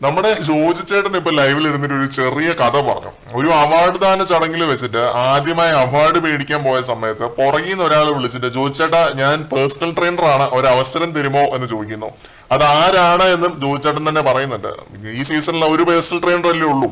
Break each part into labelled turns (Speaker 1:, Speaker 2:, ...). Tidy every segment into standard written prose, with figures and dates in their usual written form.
Speaker 1: നമ്മുടെ ജോജി ചേട്ടൻ ഇപ്പൊ ലൈവിൽ ഇരുന്നിട്ട് ഒരു ചെറിയ കഥ പറഞ്ഞു. ഒരു അവാർഡ് ദാന ചടങ്ങിൽ വെച്ചിട്ട് ആദ്യമായി അവാർഡ് മേടിക്കാൻ പോയ സമയത്ത് പുറകിൽ നിന്ന് ഒരാൾ വിളിച്ചിട്ട് ജോജി ചേട്ടാ ഞാൻ പേഴ്സണൽ ട്രെയിനർ ആണ്, ഒരു അവസരം തരുമോ എന്ന് ചോദിക്കുന്നു. അത് ആരാണ് എന്നും ജോജി ചേട്ടൻ തന്നെ പറയുന്നുണ്ട്. ഈ സീസണിൽ ഒരു പേഴ്സണൽ ട്രെയിനർ അല്ലേ ഉള്ളൂ,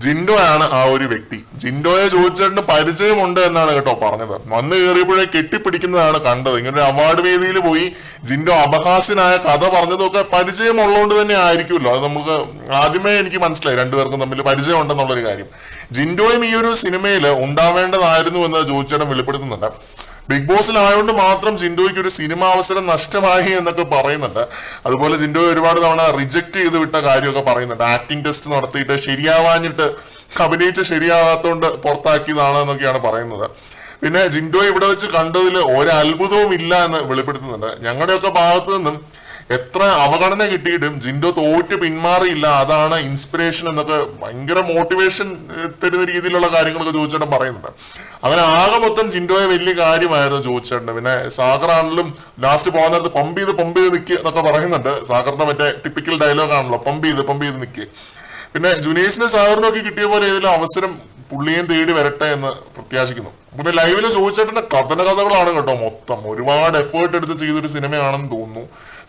Speaker 1: ജിൻഡോ ആണ് ആ ഒരു വ്യക്തി. ജിൻഡോയെ ജോജി ചേട്ടന് പരിചയമുണ്ട് എന്നാണ് കേട്ടോ പറഞ്ഞത്. വന്ന് കയറിയപ്പോഴേ കെട്ടിപ്പിടിക്കുന്നതാണ് കണ്ടത്. ഇങ്ങനെ ഒരു അവാർഡ് വേദിയിൽ പോയി ജിൻഡോ അപഹാസ്യനായ കഥ പറഞ്ഞതൊക്കെ പരിചയമുള്ളതുകൊണ്ട് തന്നെ ആയിരിക്കുമല്ലോ. അത് നമുക്ക് ആദ്യമേ എനിക്ക് മനസ്സിലായി രണ്ടുപേർക്കും തമ്മിൽ പരിചയം ഉണ്ടെന്നുള്ളൊരു കാര്യം. ജിൻഡോയും ഈ ഒരു സിനിമയിൽ ഉണ്ടാവേണ്ടതായിരുന്നു എന്ന് ജോജി ചേട്ടൻ വെളിപ്പെടുത്തുന്നുണ്ട്. ബിഗ് ബോസിലായതുകൊണ്ട് മാത്രം ജിൻഡോയ്ക്ക് ഒരു സിനിമ അവസരം നഷ്ടമായി എന്നൊക്കെ പറയുന്നുണ്ട്. അതുപോലെ ജിൻഡോ ഒരുപാട് തവണ റിജക്ട് ചെയ്ത് വിട്ട കാര്യമൊക്കെ പറയുന്നുണ്ട്. ആക്ടിങ് ടെസ്റ്റ് നടത്തിയിട്ട് ശരിയാവാഞ്ഞിട്ട് അഭിനയിച്ച് ശരിയാവാത്തോണ്ട് പുറത്താക്കിയതാണ് എന്നൊക്കെയാണ് പറയുന്നത്. പിന്നെ ജിൻഡോ ഇവിടെ വെച്ച് കണ്ടതിൽ ഒരു അത്ഭുതവും ഇല്ല എന്ന് വെളിപ്പെടുത്തുന്നുണ്ട്. ഞങ്ങളുടെയൊക്കെ ഭാഗത്തു നിന്നും എത്ര അവഗണന കിട്ടിയിട്ടും ജിൻഡോ തോറ്റ് പിന്മാറിയില്ല, അതാണ് ഇൻസ്പിറേഷൻ എന്നൊക്കെ ഭയങ്കര മോട്ടിവേഷൻ തരുന്ന രീതിയിലുള്ള കാര്യങ്ങളൊക്കെ ജോജി ചേട്ടൻ പറയുന്നുണ്ട്. അങ്ങനെ ആകെ മൊത്തം ജിൻഡോയെ വലിയ കാര്യമായിരുന്നു ജോജി ചേട്ടന്. പിന്നെ സാഗറാണെങ്കിലും ലാസ്റ്റ് പോകുന്ന നേരത്ത് പമ്പ് ചെയ്ത് നിൽക്കുക എന്നൊക്കെ പറയുന്നുണ്ട്. സാഗറിന്റെ മറ്റേ ടിപ്പിക്കൽ ഡയലോഗ് ആണല്ലോ, പമ്പ് ചെയ്ത് നിൽക്കുക. പിന്നെ ജുനൈസിന് സാഗറിനൊക്കെ കിട്ടിയ പോലെ ഏതെങ്കിലും അവസരം പുള്ളിയും തേടി വരട്ടെ എന്ന് പ്രത്യാശിക്കുന്നു. പിന്നെ ലൈവില് ജോജി ചേട്ടന്റെ കഥകളാണ് കേട്ടോ. മൊത്തം ഒരുപാട് എഫേർട്ട് എടുത്ത് ചെയ്തൊരു സിനിമയാണെന്ന് തോന്നുന്നു.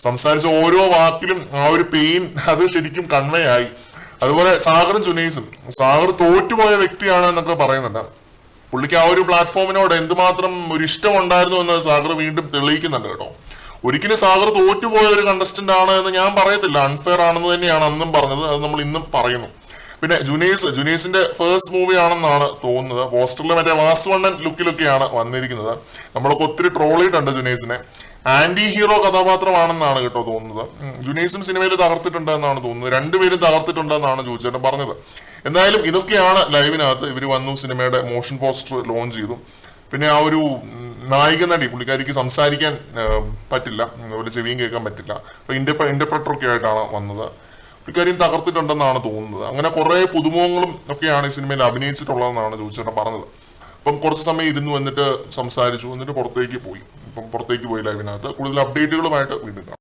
Speaker 1: സംസാരിച്ച ഓരോ വാക്കിലും ആ ഒരു പെയിൻ അത് ശരിക്കും കൺവേ ആയി. അതുപോലെ സാഗറും ജുനൈസും, സാഗർ തോറ്റുപോയ വ്യക്തിയാണ് എന്നൊക്കെ പറയുന്നുണ്ട്. പുള്ളിക്ക് ആ ഒരു പ്ലാറ്റ്ഫോമിനോട് എന്തുമാത്രം ഒരു ഇഷ്ടം ഉണ്ടായിരുന്നു എന്ന് സാഗർ വീണ്ടും തെളിയിക്കുന്നുണ്ട് കേട്ടോ. ഒരിക്കലും സാഗർ തോറ്റുപോയ ഒരു കണ്ടസ്റ്റന്റ് ആണ് എന്ന് ഞാൻ പറയത്തില്ല, അൺഫെയർ ആണെന്ന് തന്നെയാണ് അന്നും പറഞ്ഞത്, അത് നമ്മൾ ഇന്നും പറയുന്നു. പിന്നെ ജുനൈസിന്റെ ഫേസ്റ്റ് മൂവി ആണെന്നാണ് തോന്നുന്നത്. പോസ്റ്ററിൽ മറ്റേ വാസുവണ്ണൻ ലുക്കിലൊക്കെയാണ് വന്നിരിക്കുന്നത്. നമ്മളൊക്കെ ഒത്തിരി ട്രോൾ ചെയ്തിട്ടുണ്ട് ജുനൈസിനെ. ആന്റി ഹീറോ കഥാപാത്രമാണെന്നാണ് കേട്ടോ തോന്നുന്നത്. ജുനൈസും സിനിമയിൽ തകർത്തിട്ടുണ്ട് എന്നാണ് തോന്നുന്നത്. രണ്ടുപേരും തകർത്തിട്ടുണ്ടെന്നാണ് ജോജി ചേട്ടൻ പറഞ്ഞത്. എന്തായാലും ഇതൊക്കെയാണ് ലൈവിനകത്ത്. ഇവർ വന്നു, സിനിമയുടെ മോഷൻ പോസ്റ്റർ ലോഞ്ച് ചെയ്തു. പിന്നെ ആ ഒരു നായിക നടി, പുള്ളിക്കാരിക്ക് സംസാരിക്കാൻ പറ്റില്ല, അതുപോലെ ചെവിയും കേൾക്കാൻ പറ്റില്ല, അപ്പൊ ഇന്റർപ്രറ്ററൊക്കെ ആയിട്ടാണ് വന്നത്. പുള്ളിക്കാരിയും തകർത്തിട്ടുണ്ടെന്നാണ് തോന്നുന്നത്. അങ്ങനെ കുറെ പുതുമുഖങ്ങളും ഒക്കെയാണ് ഈ സിനിമയിൽ അഭിനയിച്ചിട്ടുള്ളതെന്നാണ് ജോജി ചേട്ടൻ പറഞ്ഞത്. അപ്പം കുറച്ച് സമയം ഇരുന്നു, എന്നിട്ട് സംസാരിച്ചു, എന്നിട്ട് പുറത്തേക്ക് പോയി ലൈവിനകത്ത്. കൂടുതൽ അപ്ഡേറ്റുകളുമായിട്ട് വീണ്ടും കാണാം.